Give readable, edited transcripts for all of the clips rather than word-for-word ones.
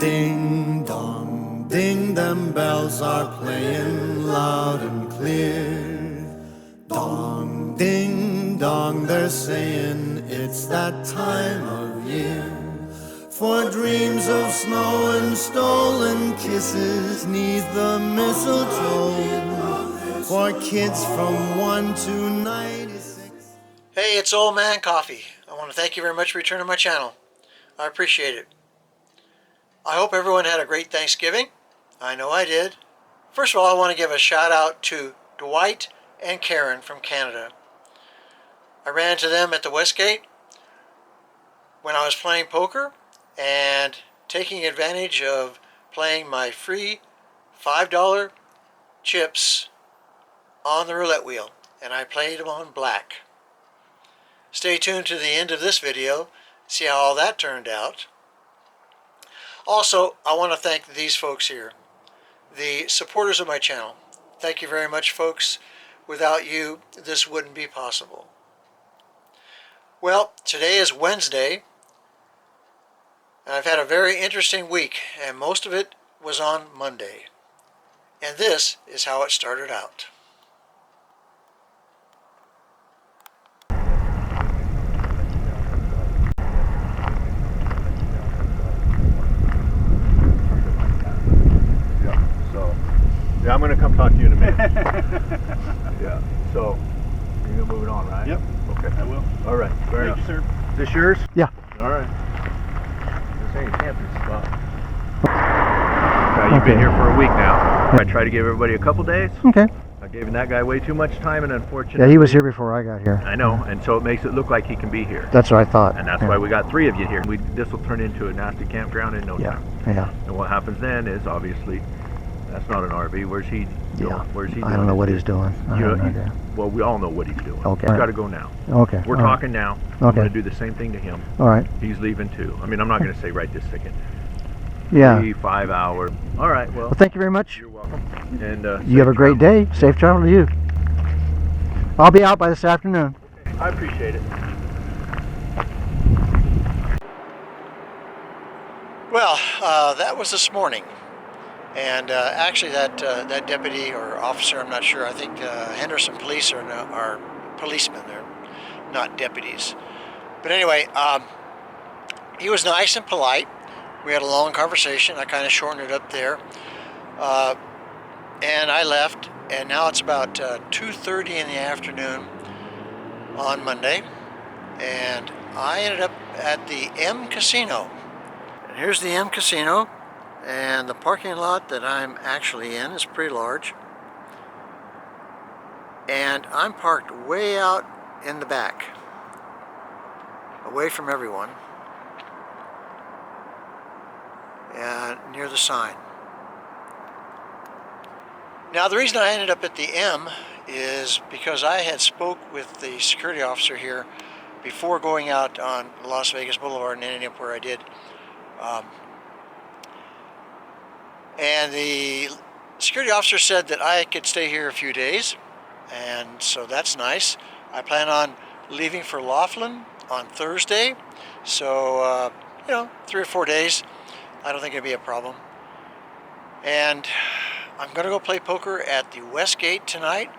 Ding dong, ding, them bells are playing loud and clear. Dong, ding dong, they're saying it's that time of year. For dreams of snow and stolen kisses neath the mistletoe. For kids from 1 to 96. Hey, it's Oldman Coffee. I want to thank you very much for returning to my channel. I appreciate it. I hope everyone had a great Thanksgiving. I know I did. First of all, I want to give a shout out to Dwight and Karen from Canada. I ran into them at the Westgate when I was playing poker and taking advantage of playing my free $5 chips on the roulette wheel, and I played them on black. Stay tuned to the end of this video, see how all that turned out. Also, I want to thank these folks here, the supporters of my channel. Thank you very much, folks. Without you, this wouldn't be possible. Well, today is Wednesday, and I've had a very interesting week, and most of it was on Monday. And this is how it started out. Yeah, I'm going to come talk to you in a minute. Yeah, so you're going to move it on, right? Yep. Okay. I will. All right, fair enough. Thank you, sir. Is this yours? Yeah. All right. This ain't a camping spot. You've been here for a week now. I try to give everybody a couple days. Okay. I gave that guy way too much time, and unfortunately... Yeah, he was here before I got here. I know, and so it makes it look like he can be here. That's what I thought. And that's why we got 3 of you here. This will turn into a nasty campground in no time. Yeah. And what happens then is, obviously, that's not an RV. Where's he going? Yeah. Where's he doing? I don't know what he's doing. I have no idea. Well, we all know what he's doing. Okay. He's got to go now. Okay. We're talking now. Okay. I'm going to do the same thing to him. All right. He's leaving too. I mean, I'm not going to say right this second. Yeah. 3-5 hour. All right. Well, Thank you very much. You're welcome. And you have a great day. Safe travel to you. I'll be out by this afternoon. Okay. I appreciate it. Well, that was this morning. And actually that deputy or officer, I'm not sure, I think Henderson police are policemen, they're not deputies. But anyway, he was nice and polite. We had a long conversation. I kind of shortened it up there. And I left, and now it's about 2:30 in the afternoon on Monday. And I ended up at the M Casino. And here's the M Casino. And the parking lot that I'm actually in is pretty large. And I'm parked way out in the back, away from everyone, and near the sign. Now the reason I ended up at the M is because I had spoke with the security officer here before going out on Las Vegas Boulevard and ending up where I did. And the security officer said that I could stay here a few days, and so that's nice. I plan on leaving for Laughlin on Thursday, so 3 or 4 days. I don't think it'd be a problem. And I'm gonna go play poker at the Westgate tonight.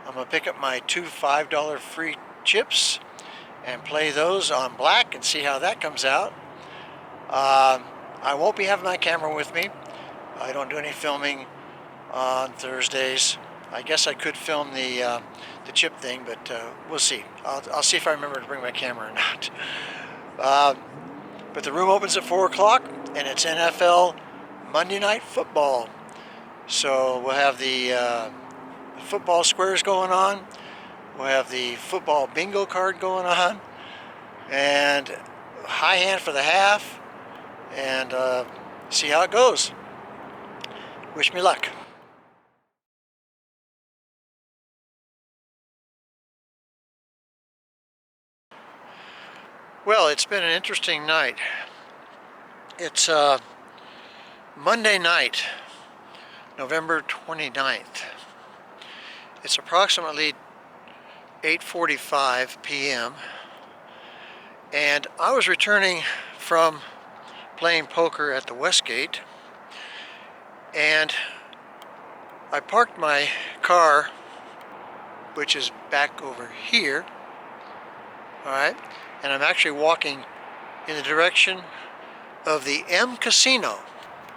I'm gonna pick up my 2 $5 free chips and play those on black and see how that comes out. I won't be having my camera with me. I don't do any filming on Thursdays. I guess I could film the chip thing, but we'll see. I'll see if I remember to bring my camera or not. But the room opens at 4 o'clock, and it's NFL Monday Night Football. So we'll have the football squares going on. We'll have the football bingo card going on, and high hand for the half, and see how it goes. Wish me luck. Well, it's been an interesting night. It's Monday night, November 29th. It's approximately 8:45 p.m. and I was returning from playing poker at the Westgate, and I parked my car, which is back over here, alright, and I'm actually walking in the direction of the M Casino.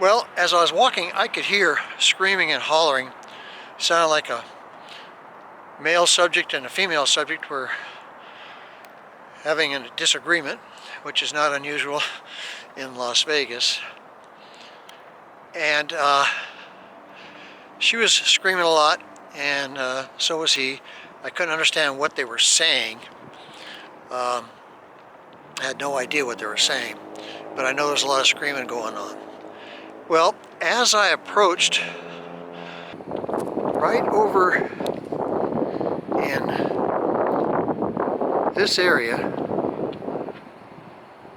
Well, as I was walking, I could hear screaming and hollering. It sounded like a male subject and a female subject were having a disagreement, which is not unusual in Las Vegas. And she was screaming a lot, and so was he. I couldn't understand what they were saying. I had no idea what they were saying, but I know there's a lot of screaming going on. Well, as I approached, right over in this area,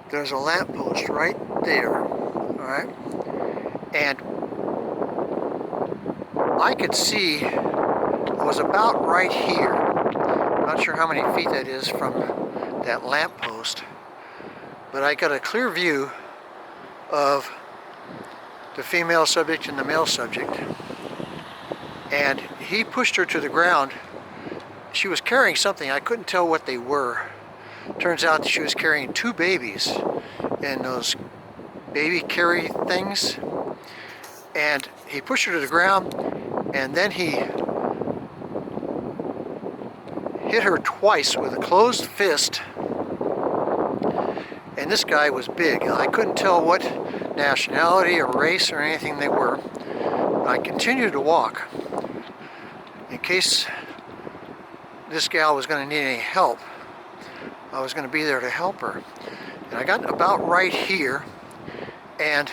there's a lamppost right there, all right? And I could see it was about right here. I'm not sure how many feet that is from that lamppost, but I got a clear view of the female subject and the male subject. And he pushed her to the ground. She was carrying something. I couldn't tell what they were. Turns out that she was carrying 2 babies in those baby carry things. And he pushed her to the ground, and then he hit her twice with a closed fist. And this guy was big. I couldn't tell what nationality or race or anything they were. I continued to walk in case this gal was going to need any help. I was going to be there to help her. And I got about right here, and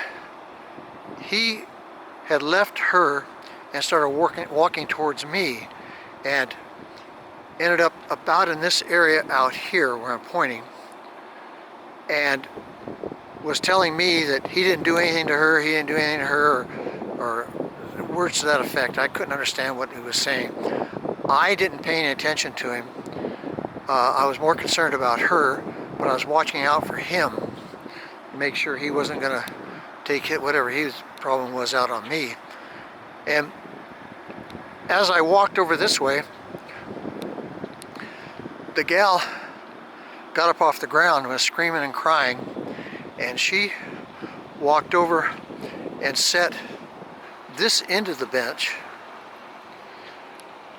he had left her and started walking towards me, and ended up about in this area out here where I'm pointing, and was telling me that he didn't do anything to her, he didn't do anything to her, or words to that effect. I couldn't understand what he was saying. I didn't pay any attention to him. I was more concerned about her, but I was watching out for him to make sure he wasn't going to take whatever his problem was out on me. And as I walked over this way, the gal got up off the ground and was screaming and crying, and she walked over and set this end of the bench,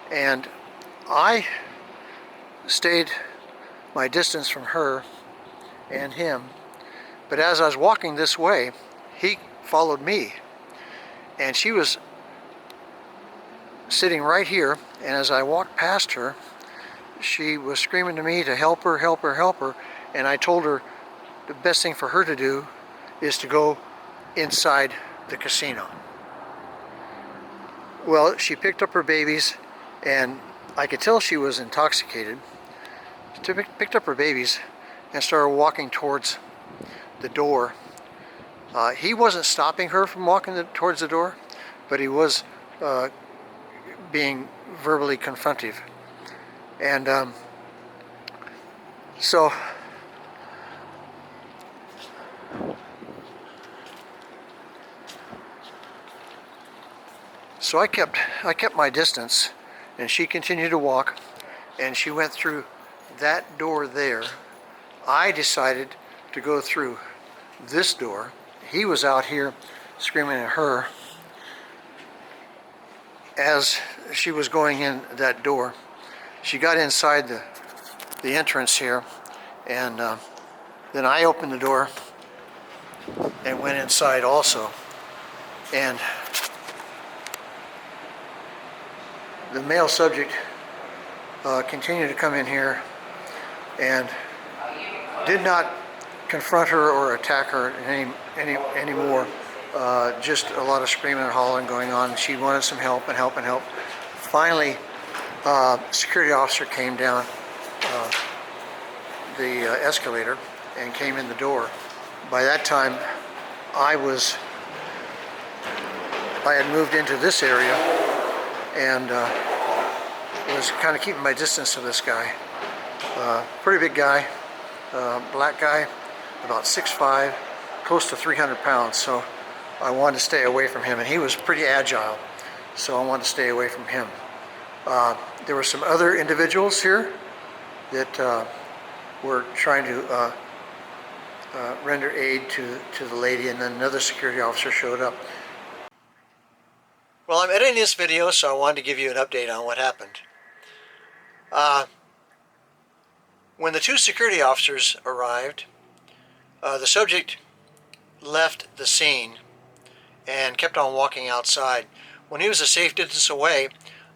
and I stayed my distance from her and him. But as I was walking this way, he followed me, and she was sitting right here, and as I walked past her, she was screaming to me to help her, help her, help her, and I told her the best thing for her to do is to go inside the casino. Well, she picked up her babies, and I could tell she was intoxicated. She picked up her babies and started walking towards the door. He wasn't stopping her from walking towards the door, but he was being verbally confrontive. And so I kept my distance, and she continued to walk, and she went through that door there. I decided to go through this door. He was out here screaming at her as she was going in that door. She got inside the entrance here, and then I opened the door and went inside also. And the male subject continued to come in here and did not confront her or attack her anymore. Just a lot of screaming and hollering going on. She wanted some help and help and help. Finally, security officer came down the escalator and came in the door. By that time, I had moved into this area and was kind of keeping my distance to this guy. Pretty big guy, black guy, about 6'5", close to 300 pounds, so I wanted to stay away from him, and he was pretty agile, so I wanted to stay away from him. There were some other individuals here that were trying to render aid to the lady, and then another security officer showed up. Well, I'm editing this video, so I wanted to give you an update on what happened. When the two security officers arrived, the subject left the scene and kept on walking outside. When he was a safe distance away,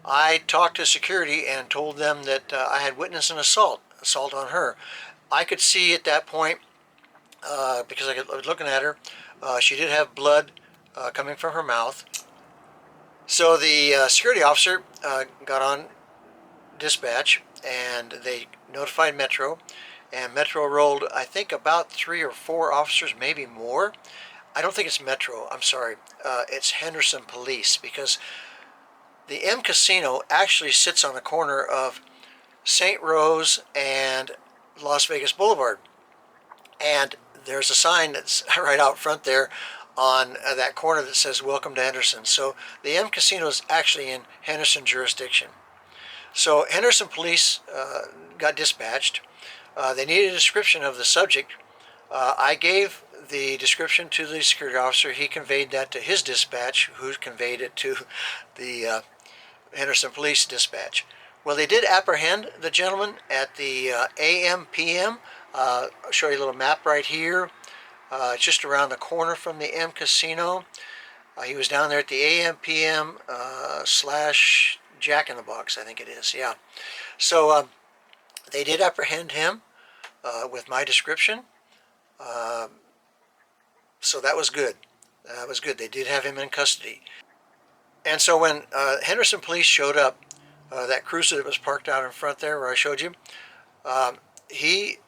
I talked to security and told them that I had witnessed an assault on her. I could see at that point, because I was looking at her, she did have blood coming from her mouth. So the security officer got on dispatch, and they notified Metro, and Metro rolled, I think, about 3 or 4 officers, maybe more. I don't think it's Metro, I'm sorry, it's Henderson Police, because the M Casino actually sits on the corner of St. Rose and Las Vegas Boulevard, and there's a sign that's right out front there on that corner that says "Welcome to Henderson." So the M Casino is actually in Henderson jurisdiction. So Henderson Police got dispatched. They needed a description of the subject. I gave the description to the security officer. He conveyed that to his dispatch, who conveyed it to the Henderson Police dispatch. Well, they did apprehend the gentleman at the AM PM. I'll show you a little map right here. It's just around the corner from the M Casino. He was down there at the AM PM slash Jack in the Box, I think it is, yeah. So they did apprehend him with my description. So that was good. That was good. They did have him in custody. And so when Henderson Police showed up, that cruiser that was parked out in front there where I showed you, he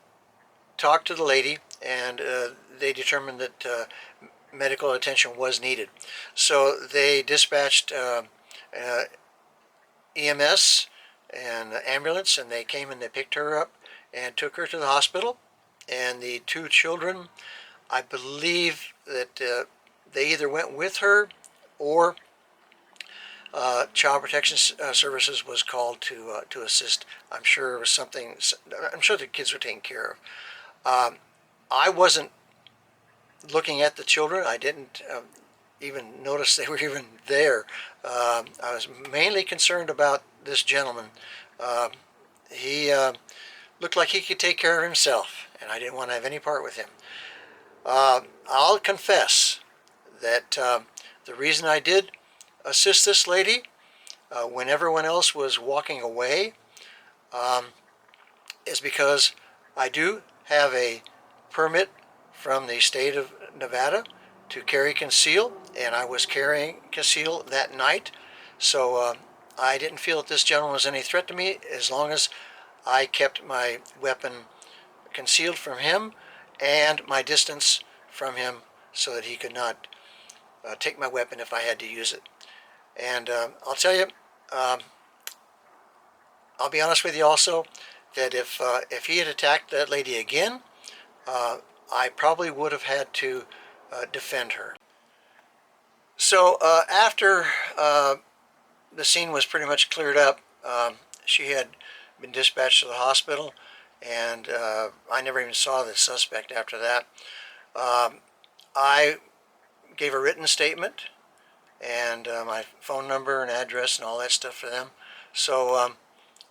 talked to the lady, and they determined that medical attention was needed. So they dispatched EMS and ambulance, and they came and they picked her up and took her to the hospital. And the 2 children, I believe that they either went with her or Child Protection Services was called to assist. I'm sure it was something. I'm sure the kids were taken care of. I wasn't looking at the children. I didn't even notice they were even there. I was mainly concerned about this gentleman. He looked like he could take care of himself, and I didn't want to have any part with him. I'll confess that the reason I did assist this lady when everyone else was walking away is because I do have a permit from the state of Nevada to carry conceal, and I was carrying conceal that night. So I didn't feel that this gentleman was any threat to me as long as I kept my weapon concealed from him and my distance from him so that he could not take my weapon if I had to use it. And I'll tell you, I'll be honest with you also, that if he had attacked that lady again, I probably would have had to defend her. So after the scene was pretty much cleared up, she had been dispatched to the hospital, and I never even saw the suspect after that. I gave a written statement and my phone number and address and all that stuff for them. So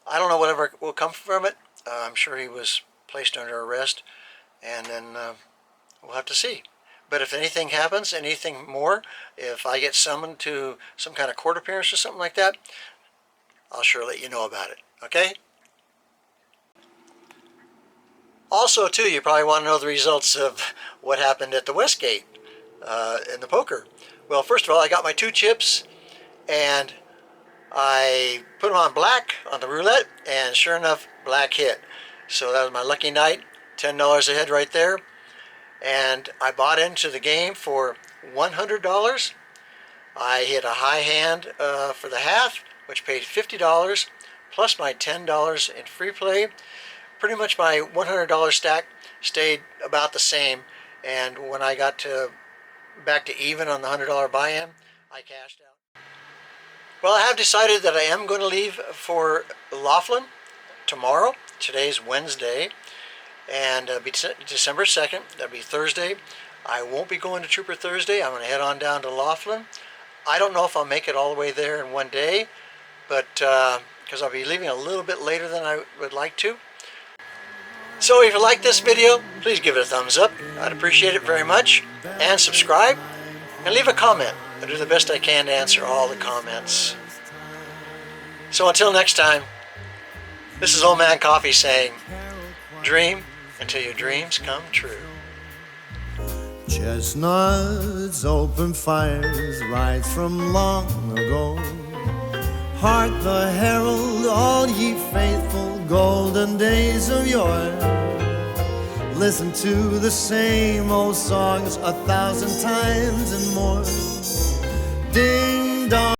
I don't know whatever will come from it. I'm sure he was placed under arrest, and then we'll have to see. But if anything happens, anything more, if I get summoned to some kind of court appearance or something like that, I'll sure let you know about it, okay? Also, too, you probably want to know the results of what happened at the Westgate in the poker. Well, first of all, I got my 2 chips, and I put them on black on the roulette, and sure enough, black hit. So that was my lucky night, $10 a head right there. And I bought into the game for $100. I hit a high hand for the half, which paid $50, plus my $10 in free play. Pretty much my $100 stack stayed about the same, And when I got back to even on the $100 buy-in, I cashed out. Well, I have decided that I am going to leave for Laughlin tomorrow. Today's Wednesday, and be December 2nd. That'll be Thursday. I won't be going to Trooper Thursday. I'm going to head on down to Laughlin. I don't know if I'll make it all the way there in one day, but because I'll be leaving a little bit later than I would like to. So if you like this video, please give it a thumbs up. I'd appreciate it very much. And subscribe and leave a comment. I'll do the best I can to answer all the comments. So until next time, this is Old Man Coffee saying, dream until your dreams come true. Chestnuts, open fires, rides from long ago. Hark the herald, all ye faithful, golden days of yore. Listen to the same old songs 1,000 times and more. Ding dong.